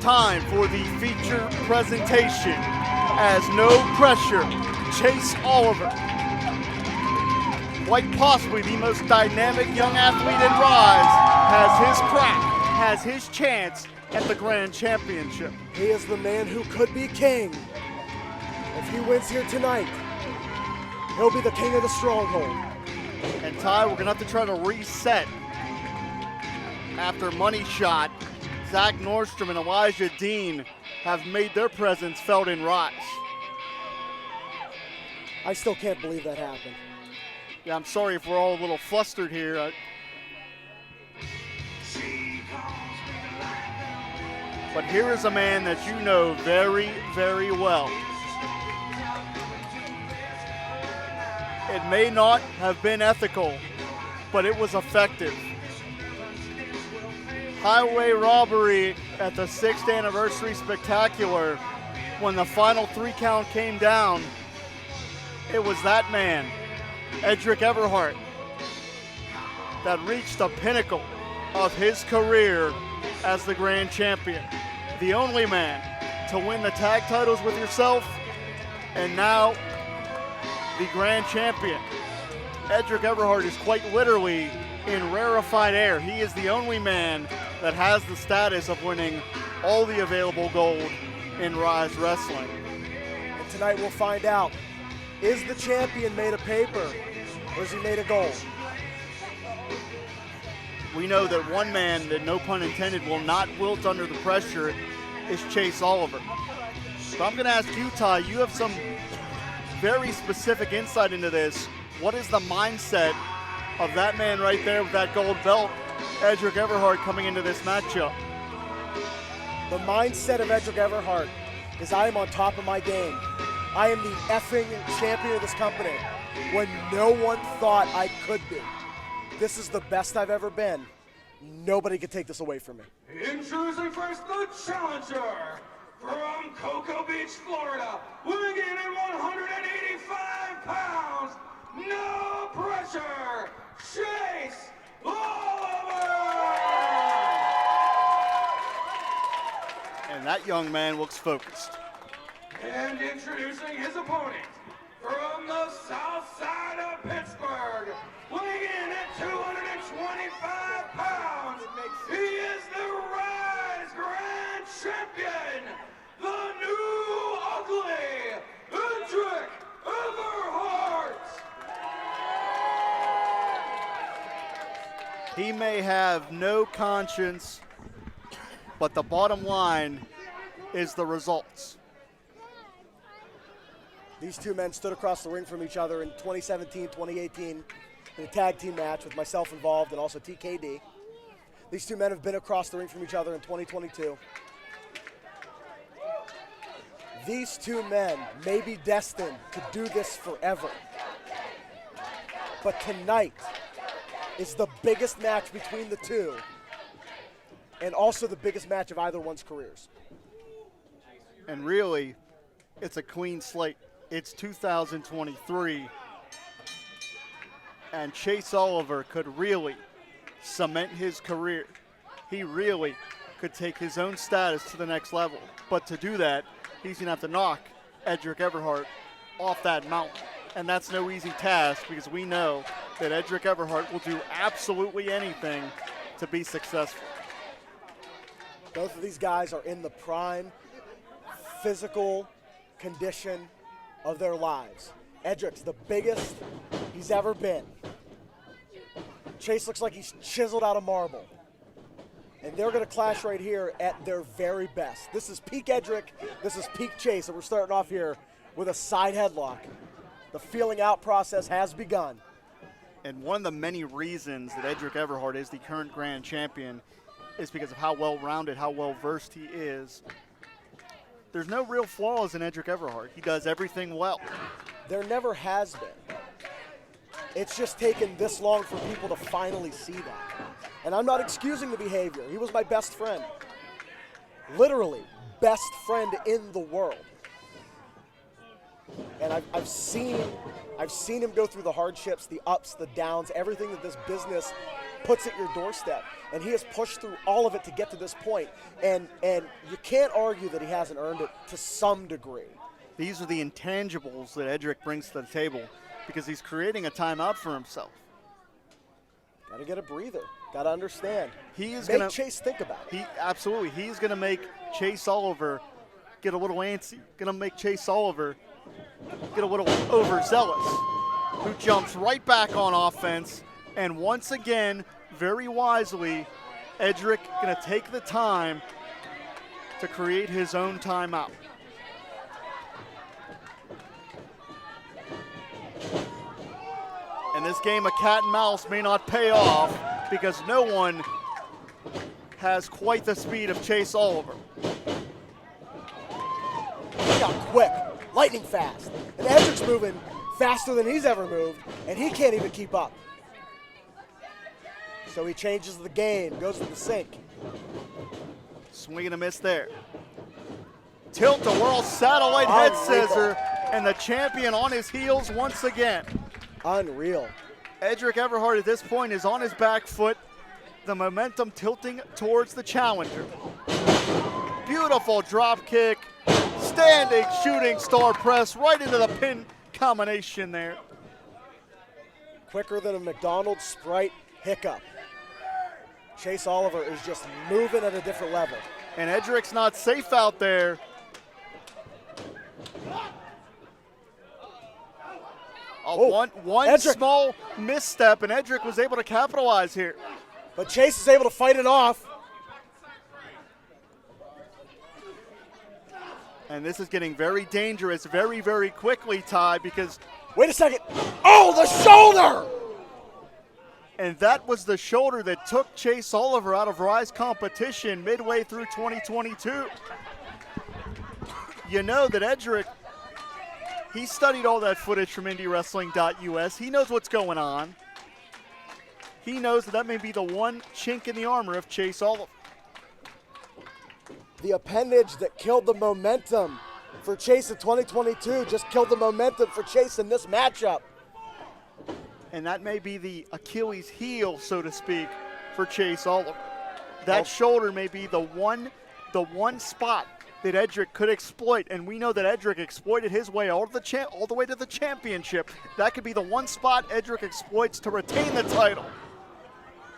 time for the feature presentation as No Pressure, Chase Oliver, quite possibly the most dynamic young athlete in Rise, has his crack, has his chance at the Grand Championship. He is the man who could be king. If he wins here tonight, he'll be the king of the stronghold. And Ty, we're gonna have to try to reset after Money Shot. Zach Nordstrom and Elijah Dean have made their presence felt in Rise. I still can't believe that happened. Yeah, I'm sorry if we're all a little flustered here. But here is a man that you know very, very well. It may not have been ethical, but it was effective. Highway robbery at the 6th anniversary spectacular. When the final 3 count came down, it was that man, Edric Everhart, that reached the pinnacle of his career as the grand champion. The only man to win the tag titles with yourself, and now the grand champion. Edric Everhart is quite literally in rarefied air. He is the only man that has the status of winning all the available gold in Rise Wrestling. And tonight we'll find out, is the champion made of paper or is he made of gold? We know that one man that, no pun intended, will not wilt under the pressure is Chase Oliver. So I'm gonna ask you, Ty, you have some very specific insight into this. What is the mindset of that man right there with that gold belt, Edric Everhart, coming into this matchup? The mindset of Edric Everhart is I am on top of my game. I am the effing champion of this company when no one thought I could be. This is the best I've ever been. Nobody can take this away from me. Introducing first the challenger from Cocoa Beach, Florida, weighing in at 185 pounds, no pressure, Chase Oliver! And that young man looks focused. And introducing his opponent from the south side of Pittsburgh, weighing in at 225 pounds, he is the Rise Grand Champion, the new ugly, Edric Everhart! He may have no conscience, but the bottom line is the results. These two men stood across the ring from each other in 2017, 2018 in a tag team match with myself involved and also TKD. These two men have been across the ring from each other in 2022. These two men may be destined to do this forever. But tonight is the biggest match between the two and also the biggest match of either one's careers. And really, it's a clean slate. It's 2023, and Chase Oliver could really cement his career. He really could take his own status to the next level. But to do that, he's going to have to knock Edric Everhart off that mountain. And that's no easy task, because we know that Edric Everhart will do absolutely anything to be successful. Both of these guys are in the prime physical condition of their lives. Edric's the biggest he's ever been. Chase looks like he's chiseled out of marble. And they're gonna clash right here at their very best. This is peak Edric, this is peak Chase, and we're starting off here with a side headlock. The feeling out process has begun. And one of the many reasons that Edric Everhart is the current grand champion is because of how well-rounded, how well-versed he is. There's no real flaws in Edric Everhart. He does everything well. There never has been. It's just taken this long for people to finally see that. And I'm not excusing the behavior. He was my best friend. Literally, best friend in the world. And I've seen him go through the hardships, the ups, the downs, everything that this business puts at your doorstep. And he has pushed through all of it to get to this point. And you can't argue that he hasn't earned it to some degree. These are the intangibles that Edric brings to the table because he's creating a timeout for himself. Got to get a breather. Got to understand. He is make going to Chase think about it. Absolutely. He's going to make Chase Oliver get a little antsy. Going to make Chase Oliver get a little overzealous, who jumps right back on offense. And once again, very wisely, Edric going to take the time to create his own timeout. And this game of cat and mouse may not pay off because no one has quite the speed of Chase Oliver. He got quick, lightning fast. And Edric's moving faster than he's ever moved, and he can't even keep up. So he changes the game, goes to the sink. Swing and a miss there. Tilt-a-whirl satellite head scissor, and the champion on his heels once again. Unreal. Edric Everhart at this point is on his back foot, the momentum tilting towards the challenger. Beautiful drop kick, standing shooting star press right into the pin combination there. Quicker than a McDonald's Sprite hiccup. Chase Oliver is just moving at a different level. And Edric's not safe out there. One Edric. small misstep, and Edric was able to capitalize here. But Chase is able to fight it off. And this is getting very dangerous very, very quickly, Ty, because... Wait a second. Oh, the shoulder! And that was the shoulder that took Chase Oliver out of Rise competition midway through 2022. You know that Edric, he studied all that footage from IndieWrestling.us. He knows what's going on. He knows that may be the one chink in the armor of Chase Oliver. The appendage that killed the momentum for Chase in 2022 just killed the momentum for Chase in this matchup. And that may be the Achilles heel, so to speak, for Chase Oliver. That shoulder may be the one spot that Edric could exploit, and we know that Edric exploited his way all the way to the championship. That could be the one spot Edric exploits to retain the title.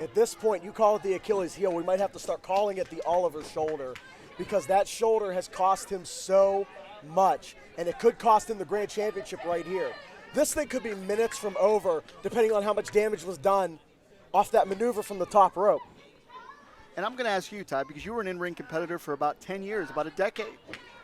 At this point, you call it the Achilles heel. We might have to start calling it the Oliver shoulder, because that shoulder has cost him so much, and it could cost him the Grand Championship right here. This thing could be minutes from over, depending on how much damage was done off that maneuver from the top rope. And I'm going to ask you, Ty, because you were an in-ring competitor for about 10 years, about a decade.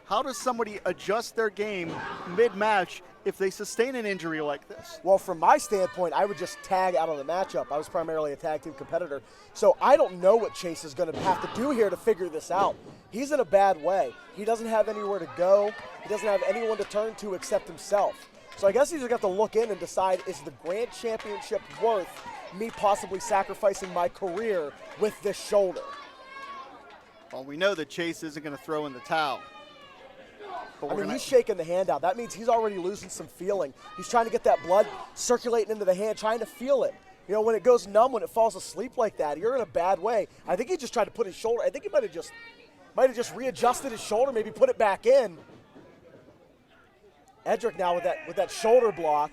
How does somebody adjust their game mid-match if they sustain an injury like this? Well, from my standpoint, I would just tag out of the matchup. I was primarily a tag team competitor. So I don't know what Chase is going to have to do here to figure this out. He's in a bad way. He doesn't have anywhere to go. He doesn't have anyone to turn to except himself. So I guess he's going to have to look in and decide, is the Grand Championship worth me possibly sacrificing my career with this shoulder? Well, we know that Chase isn't going to throw in the towel. I mean, he's shaking the hand out. That means he's already losing some feeling. He's trying to get that blood circulating into the hand, trying to feel it. You know, when it goes numb, when it falls asleep like that, you're in a bad way. I think he just tried to put his shoulder. I think he might have just readjusted his shoulder, maybe put it back in. Edric now with that shoulder block.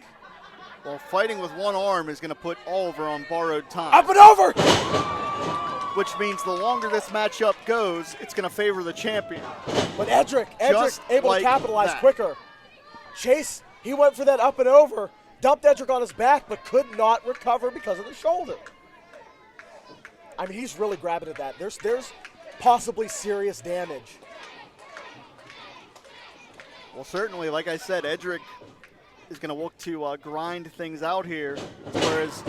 Well, fighting with one arm is going to put Oliver on borrowed time. Up and over! Which means the longer this matchup goes, it's going to favor the champion. But Edric able like to capitalize that. quicker. Chase, he went for that up and over, dumped Edric on his back, but could not recover because of the shoulder. I mean, he's really grabbing at that. There's possibly serious damage. Well, certainly, like I said, Edric is going to look to grind things out here, whereas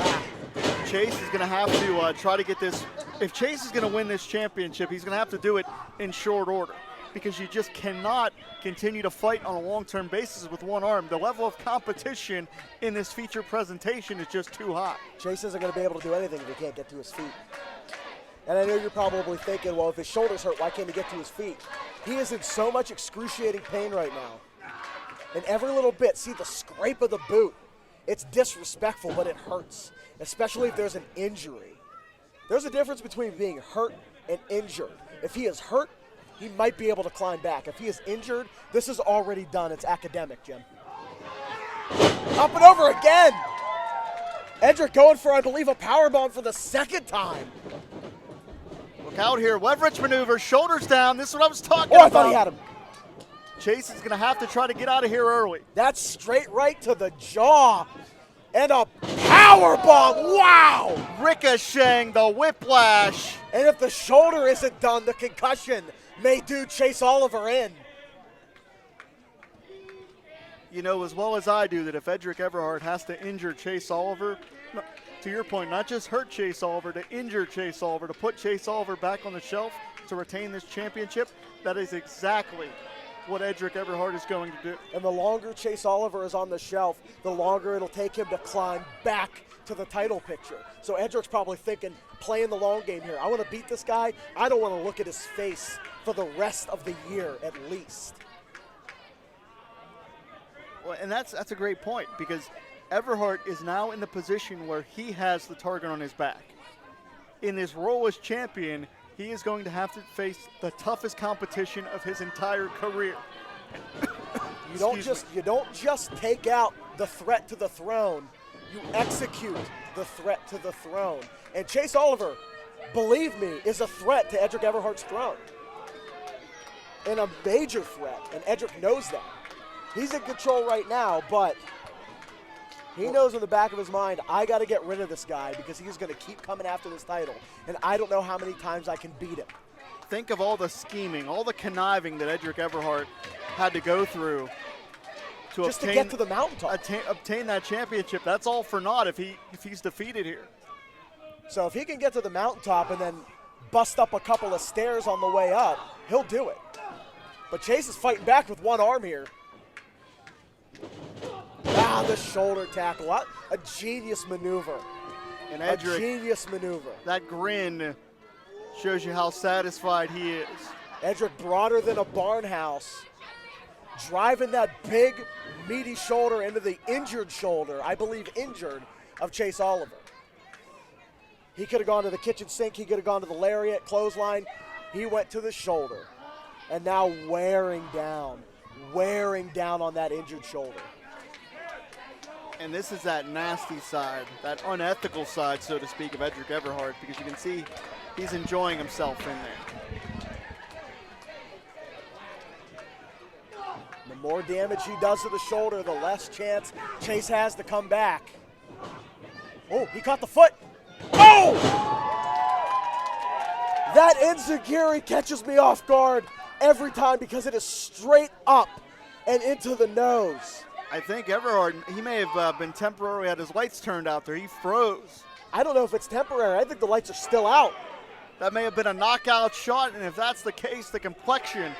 Chase is going to have to try to get this. If Chase is going to win this championship, he's going to have to do it in short order, because you just cannot continue to fight on a long-term basis with one arm. The level of competition in this feature presentation is just too high. Chase isn't going to be able to do anything if he can't get to his feet. And I know you're probably thinking, well, if his shoulder's hurt, why can't he get to his feet? He is in so much excruciating pain right now. And every little bit, see the scrape of the boot. It's disrespectful, but it hurts, especially if there's an injury. There's a difference between being hurt and injured. If he is hurt, he might be able to climb back. If he is injured, this is already done. It's academic, Jim. Up and over again. Edric going for, I believe, a powerbomb for the second time. Look out here. Leverage maneuver, shoulders down. This is what I was talking about. I thought he had him. Chase is going to have to try to get out of here early. That's straight right to the jaw. And a powerbomb. Wow. Ricocheting the whiplash. And if the shoulder isn't done, the concussion may do Chase Oliver in. You know as well as I do that if Edric Everhart has to injure Chase Oliver, to your point, not just hurt Chase Oliver, to injure Chase Oliver, to put Chase Oliver back on the shelf to retain this championship, that is exactly what Edric Everhart is going to do. And the longer Chase Oliver is on the shelf, the longer it'll take him to climb back to the title picture. So Edric's probably thinking, playing the long game here. I want to beat this guy. I don't want to look at his face for the rest of the year at least. Well, and that's a great point because Everhart is now in the position where he has the target on his back. In this role as champion, he is going to have to face the toughest competition of his entire career. You don't just take out the threat to the throne. You execute the threat to the throne. And Chase Oliver, believe me, is a threat to Edric Everhart's throne. And a major threat, and Edric knows that. He's in control right now, but he knows in the back of his mind, I got to get rid of this guy because he's going to keep coming after this title. And I don't know how many times I can beat him. Think of all the scheming, all the conniving that Edric Everhart had to go through to just to get to the mountaintop. Obtain that championship. That's all for naught if he's defeated here. So if he can get to the mountaintop and then bust up a couple of stairs on the way up, he'll do it. But Chase is fighting back with one arm here. Ah, the shoulder tackle. A genius maneuver. And Edric, a genius maneuver. That grin shows you how satisfied he is. Edric broader than a barn house. Driving that big, meaty shoulder into the injured shoulder, I believe injured, of Chase Oliver. He could have gone to the kitchen sink. He could have gone to the lariat, clothesline. He went to the shoulder. And now wearing down on that injured shoulder. And this is that nasty side, that unethical side, so to speak, of Edric Everhart, because you can see he's enjoying himself in there. The more damage he does to the shoulder, the less chance Chase has to come back. Oh, he caught the foot. Oh! That enziguri catches me off guard every time because it is straight up and into the nose. I think Everhart, he may have been temporarily had his lights turned out there. He froze. I don't know if it's temporary. I think the lights are still out. That may have been a knockout shot, and if that's the case, the complexion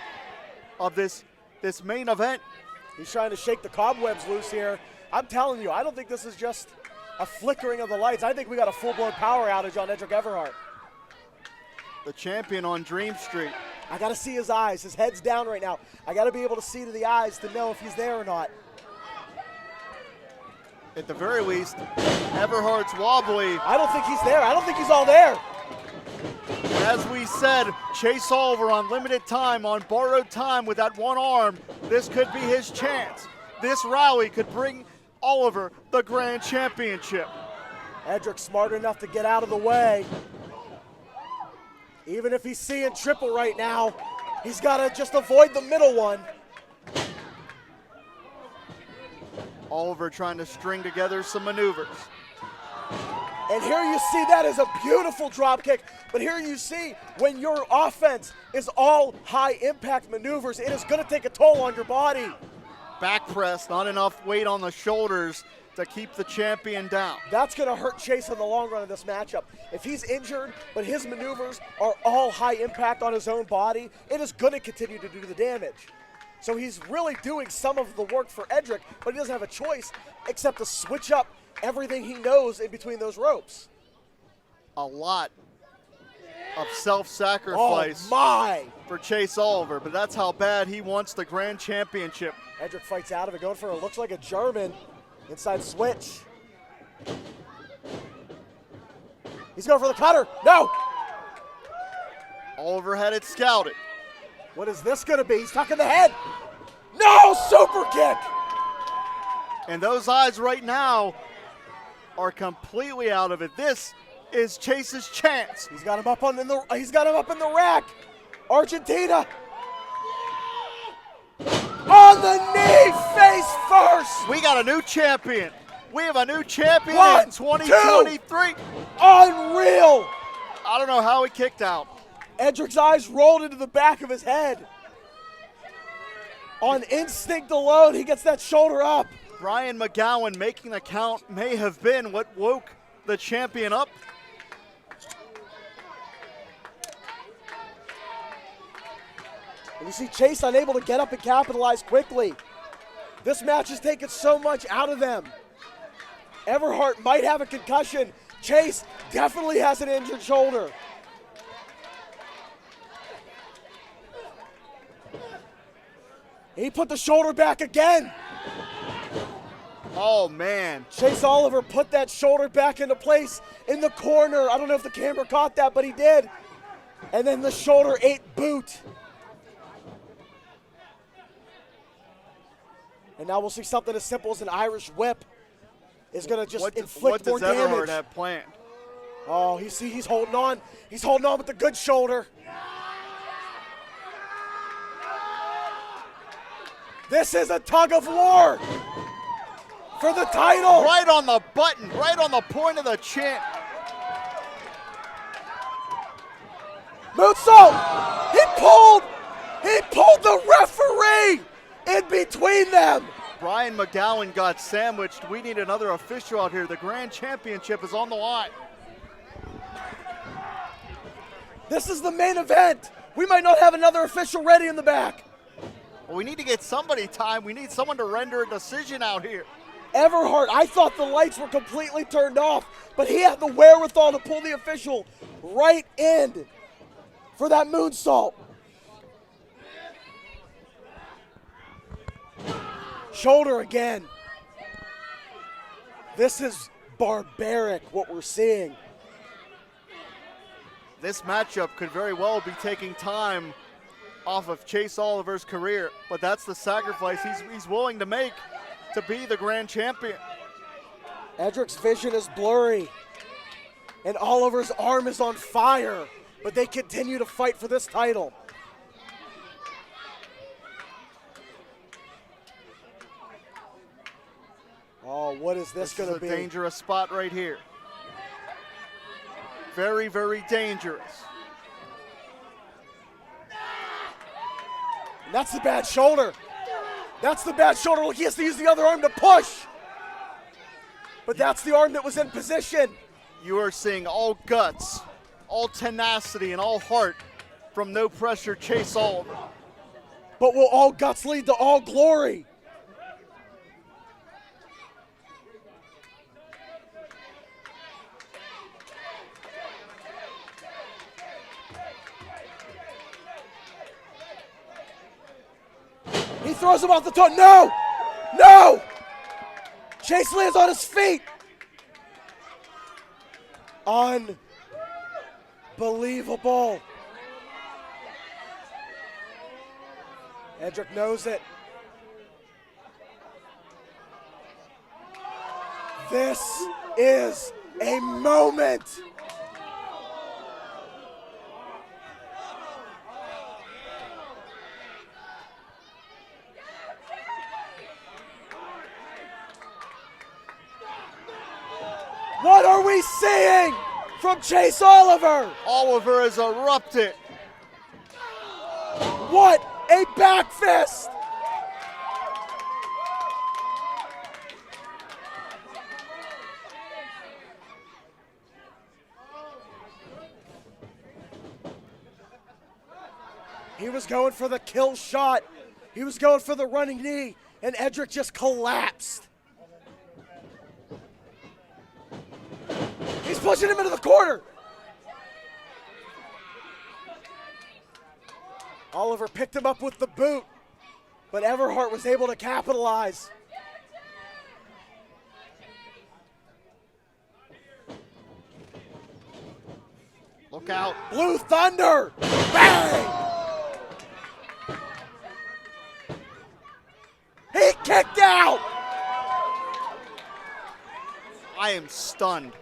of this main event. He's trying to shake the cobwebs loose here. I'm telling you, I don't think this is just a flickering of the lights. I think we got a full-blown power outage on Edric Everhart. The champion on Dream Street. I got to see his eyes. His head's down right now. I got to be able to see to the eyes to know if he's there or not. At the very least, Everhart's wobbly. I don't think he's there. I don't think he's all there. As we said, Chase Oliver on limited time, on borrowed time with that one arm. This could be his chance. This rally could bring Oliver the grand championship. Edric smart enough to get out of the way. Even if he's seeing triple right now, he's got to just avoid the middle one. Oliver trying to string together some maneuvers. And here you see that is a beautiful drop kick. But here you see when your offense is all high impact maneuvers, it is going to take a toll on your body. Back press, not enough weight on the shoulders to keep the champion down. That's going to hurt Chase in the long run of this matchup. If he's injured, but his maneuvers are all high impact on his own body, it is going to continue to do the damage. So he's really doing some of the work for Edric, but he doesn't have a choice except to switch up everything he knows in between those ropes. A lot of self-sacrifice for Chase Oliver, but that's how bad he wants the grand championship. Edric fights out of it, going for it looks like a German inside switch. He's going for the cutter. No. Oliver had it scouted. What is this going to be? He's tucking the head. No, super kick. And those eyes right now are completely out of it. This is Chase's chance. He's got him up in the rack. Argentina. On the knee, face first. We got a new champion. We have a new champion One, in 2023. Unreal. I don't know how he kicked out. Edric's eyes rolled into the back of his head. On instinct alone, he gets that shoulder up. Brian McGowan making the count may have been what woke the champion up. And you see Chase unable to get up and capitalize quickly. This match has taken so much out of them. Everhart might have a concussion. Chase definitely has an injured shoulder. He put the shoulder back again. Oh, man. Chase Oliver put that shoulder back into place in the corner. I don't know if the camera caught that, but he did. And then the shoulder ate boot. And now we'll see something as simple as an Irish whip is going to just inflict more damage. What does Everhart have planned? Oh, he's holding on. He's holding on with the good shoulder. This is a tug of war for the title. Right on the button, right on the point of the chin. Moonsault! He pulled the referee in between them. Brian McGowan got sandwiched. We need another official out here. The Grand Championship is on the line. This is the main event. We might not have another official ready in the back. Well, we need to get somebody time. We need someone to render a decision out here. Everhart, I thought the lights were completely turned off, but he had the wherewithal to pull the official right in for that moonsault. Shoulder again. This is barbaric, what we're seeing. This matchup could very well be taking time off of Chase Oliver's career, but that's the sacrifice he's willing to make to be the Grand Champion. Edric's vision is blurry, and Oliver's arm is on fire, but they continue to fight for this title. Oh, what is this going to be? This is a dangerous spot right here. Very, very dangerous. And that's the bad shoulder. That's the bad shoulder. Look, he has to use the other arm to push. But that's the arm that was in position. You are seeing all guts, all tenacity, and all heart from no pressure Chase Oliver. But will all guts lead to all glory? He throws him off the toe. No! No! Chase lands on his feet. Unbelievable. Edric knows it. This is a moment. What are we seeing from Chase Oliver? Oliver has erupted. What a back fist! He was going for the kill shot. He was going for the running knee, and Edric just collapsed. He's pushing him into the corner. Oliver picked him up with the boot, but Everhart was able to capitalize. Look out. Blue Thunder. Bang! He kicked out. I am stunned.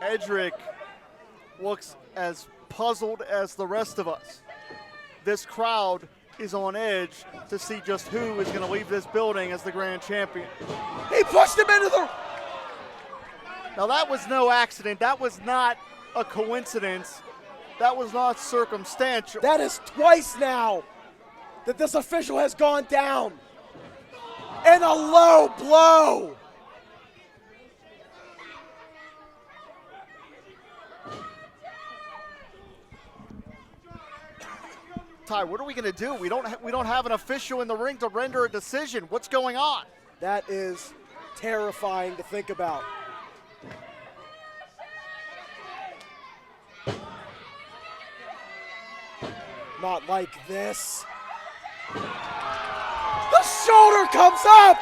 Edric looks as puzzled as the rest of us. This crowd is on edge to see just who is going to leave this building as the grand champion. He pushed him into the... Now that was no accident. That was not a coincidence. That was not circumstantial. That is twice now that this official has gone down. And a low blow. Ty, what are we going to do? We don't have an official in the ring to render a decision. What's going on? That is terrifying to think about. Not like this. The shoulder comes up.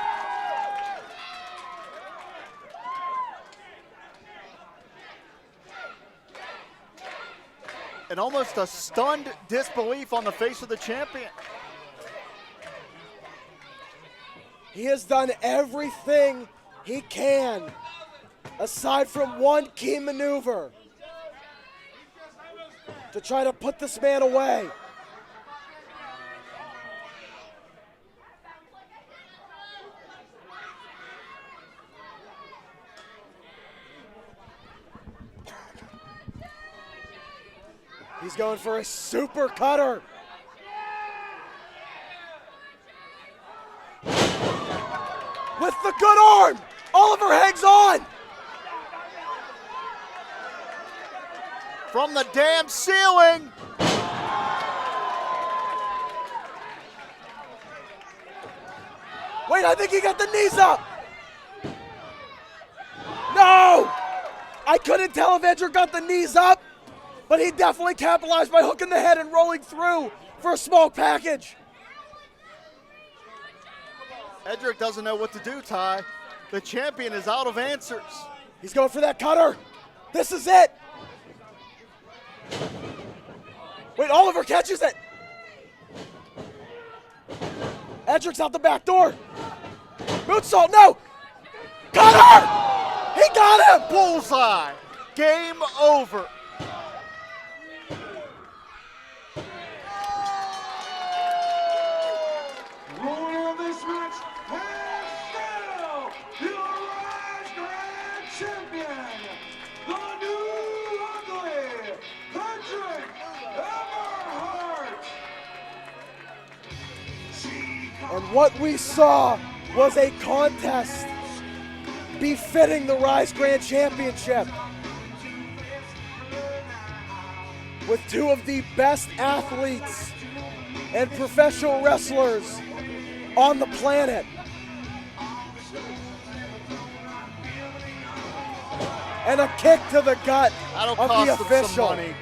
And almost a stunned disbelief on the face of the champion. He has done everything he can, aside from one key maneuver, to try to put this man away. He's going for a super cutter. With the good arm, Oliver hangs on. From the damn ceiling. Wait, I think he got the knees up. No! I couldn't tell if Edric got the knees up, but he definitely capitalized by hooking the head and rolling through for a small package. Edric doesn't know what to do, Ty. The champion is out of answers. He's going for that cutter. This is it. Wait, Oliver catches it. Edric's out the back door. Moonsault, no. Cutter! He got him. Bullseye. Game over. Winner of this match is still your Rise Grand Champion, the new ugly, Edric Everhart. And what we saw was a contest befitting the Rise Grand Championship, with two of the best athletes and professional wrestlers on the planet. And a kick to the gut That'll of cost the them some official. money.